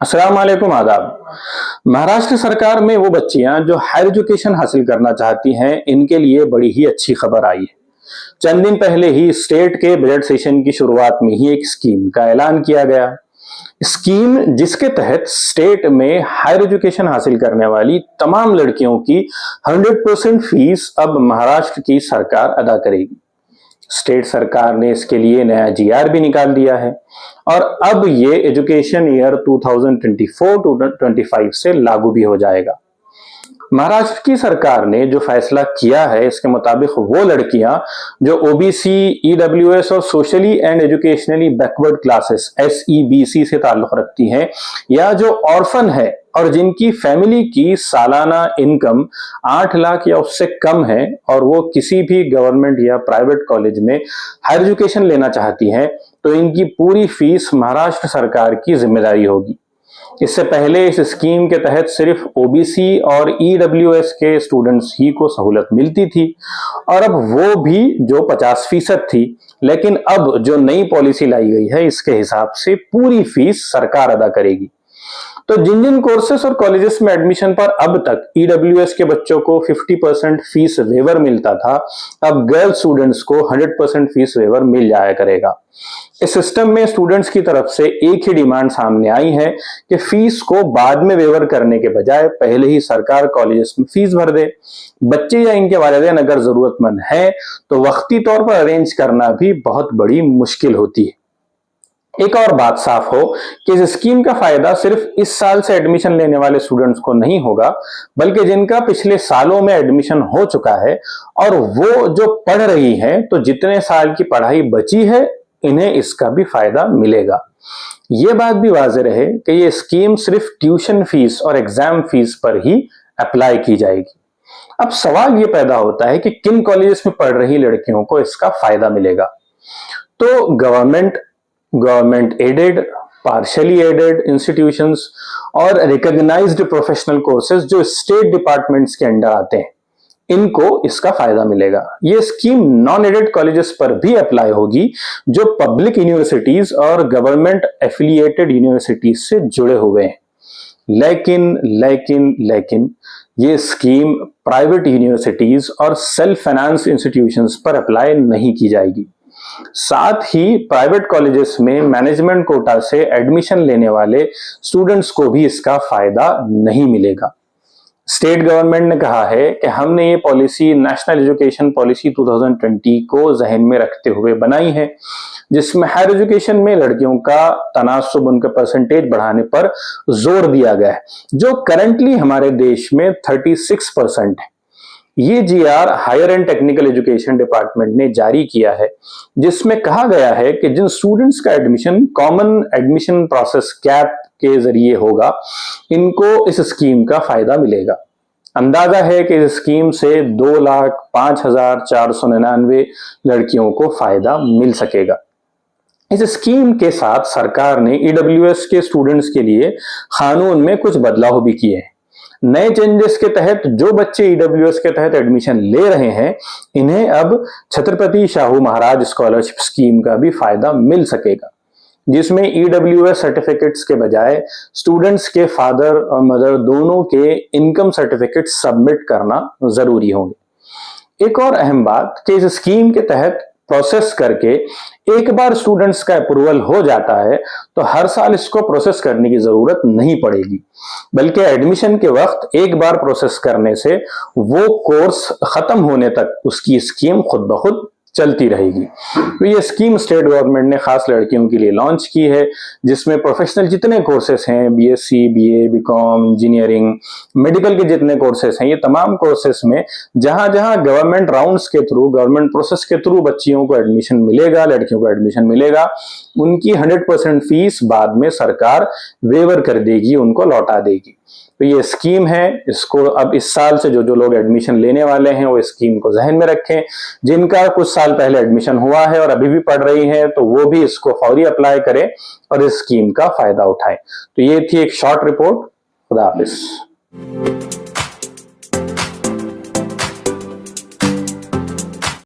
अस्सलाम वालेकुम, आदाब। महाराष्ट्र सरकार में वो बच्चियां जो हायर एजुकेशन हासिल करना चाहती हैं, इनके लिए बड़ी ही अच्छी खबर आई है। चंद दिन पहले ही स्टेट के बजट सेशन की शुरुआत में ही एक स्कीम का ऐलान किया गया। स्कीम जिसके तहत स्टेट में हायर एजुकेशन हासिल करने वाली तमाम लड़कियों की 100% फीस अब महाराष्ट्र की सरकार अदा करेगी। स्टेट सरकार ने इसके लिए नया जीआर भी निकाल दिया है और अब ये एजुकेशन ईयर 2024-25 से लागू भी हो जाएगा। महाराष्ट्र की सरकार ने जो फैसला किया है, इसके मुताबिक वो लड़कियां जो ओबीसी, ईडब्ल्यूएस और socially and educationally backward classes SEBC से ताल्लुक रखती हैं, या जो ऑर्फन है और जिनकी फैमिली की सालाना इनकम 8 लाख या उससे कम है और वो किसी भी गवर्नमेंट या प्राइवेट कॉलेज में हायर एजुकेशन लेना चाहती हैं, तो इनकी पूरी फीस महाराष्ट्र सरकार की जिम्मेदारी होगी। इससे पहले इस स्कीम के तहत सिर्फ ओबीसी और ईडब्ल्यूएस के स्टूडेंट्स ही को सहूलत मिलती थी और अब वो भी जो 50% थी, लेकिन अब जो नई पॉलिसी लाई गई है, इसके हिसाब से पूरी फीस सरकार अदा करेगी। तो जिन जिन कोर्सेस और कॉलेजेस में एडमिशन पर अब तक ईडब्ल्यूएस के बच्चों को 50% फीस वेवर मिलता था, अब गर्ल स्टूडेंट्स को 100% फीस वेवर मिल जाया करेगा। इस सिस्टम में स्टूडेंट्स की तरफ से एक ही डिमांड सामने आई है कि फीस को बाद में वेवर करने के बजाय पहले ही सरकार कॉलेजेस में फीस भर दे। बच्चे या इनके वालिदैन अगर जरूरतमंद हैं तो वक्ती तौर पर अरेंज करना भी बहुत बड़ी मुश्किल होती है। एक और बात साफ हो कि इस स्कीम का फायदा सिर्फ इस साल से एडमिशन लेने वाले स्टूडेंट्स को नहीं होगा, बल्कि जिनका पिछले सालों में एडमिशन हो चुका है और वो जो पढ़ रही हैं, तो जितने साल की पढ़ाई बची है, इन्हें इसका भी फायदा मिलेगा। ये बात भी वाज़ेह रहे कि ये स्कीम सिर्फ ट्यूशन फीस और एग्जाम फीस पर ही अप्लाई की जाएगी। अब सवाल ये पैदा होता है कि किन कॉलेजेस में पढ़ रही लड़कियों को इसका फायदा मिलेगा। तो government aided, partially aided institutions और रिकॉग्नाइज्ड प्रोफेशनल कोर्सेज जो स्टेट डिपार्टमेंट्स के अंडर आते हैं, इनको इसका फायदा मिलेगा। ये स्कीम नॉन एडेड कॉलेजेस पर भी अप्लाई होगी जो पब्लिक यूनिवर्सिटीज और गवर्नमेंट एफिलिएटेड यूनिवर्सिटीज से जुड़े हुए हैं। लेकिन ये स्कीम प्राइवेट यूनिवर्सिटीज और सेल्फ फाइनेंस इंस्टीट्यूशंस पर अप्लाई नहीं की जाएगी। साथ ही प्राइवेट कॉलेजेस में मैनेजमेंट कोटा से एडमिशन लेने वाले स्टूडेंट्स को भी इसका फायदा नहीं मिलेगा। स्टेट गवर्नमेंट ने कहा है कि हमने ये पॉलिसी नेशनल एजुकेशन पॉलिसी 2020 को जहन में रखते हुए बनाई है, जिसमें हायर एजुकेशन में लड़कियों का तनासुब, उनका परसेंटेज बढ़ाने पर जोर दिया गया है, जो करंटली हमारे देश में 36% है। ये GR higher and technical education department ने जारी किया है, जिसमें कहा गया है कि जिन स्टूडेंट्स का admission common admission process CAP के जरिए होगा, इनको इस स्कीम का फायदा मिलेगा। अंदाजा है कि इस स्कीम से 2,05,499 लड़कियों को फायदा मिल सकेगा। इस स्कीम के साथ सरकार ने ईडब्ल्यूएस के स्टूडेंट्स के लिए कानून में कुछ बदलाव भी किए हैं। नए चेंजेस के तहत जो बच्चे ईडब्ल्यूएस के तहत एडमिशन ले रहे हैं, इन्हें अब छत्रपति शाहू महाराज स्कॉलरशिप स्कीम का भी फायदा मिल सकेगा, जिसमें ईडब्ल्यूएस सर्टिफिकेट्स के बजाय स्टूडेंट्स के फादर और मदर दोनों के इनकम सर्टिफिकेट सबमिट करना जरूरी होंगे। एक और अहम बात कि इस स्कीम के तहत प्रोसेस करके एक बार स्टूडेंट्स का अप्रूवल हो जाता है तो हर साल इसको प्रोसेस करने की जरूरत नहीं पड़ेगी, बल्कि एडमिशन के वक्त एक बार प्रोसेस करने से वो कोर्स खत्म होने तक उसकी स्कीम खुद ब खुद चलती रहेगी। तो ये स्कीम स्टेट गवर्नमेंट ने खास लड़कियों के लिए लॉन्च की है, जिसमें प्रोफेशनल जितने कोर्सेस हैं, BSc, BA, BCom, engineering, medical के जितने कोर्सेस हैं, ये तमाम कोर्सेस में जहां जहां गवर्नमेंट राउंड्स के थ्रू, गवर्नमेंट प्रोसेस के थ्रू बच्चियों को एडमिशन मिलेगा, लड़कियों को एडमिशन मिलेगा, उनकी 100% फीस बाद में सरकार वेवर कर देगी, उनको लौटा देगी। तो ये स्कीम है, इसको अब इस साल से जो जो लोग एडमिशन लेने वाले हैं वो स्कीम को जहन में रखें। जिनका कुछ साल पहले एडमिशन हुआ है और अभी भी पढ़ रही हैं, तो वो भी इसको फौरी अप्लाई करें और इस स्कीम का फायदा उठाएं। तो ये थी एक शॉर्ट रिपोर्ट। खुदा हाफिज।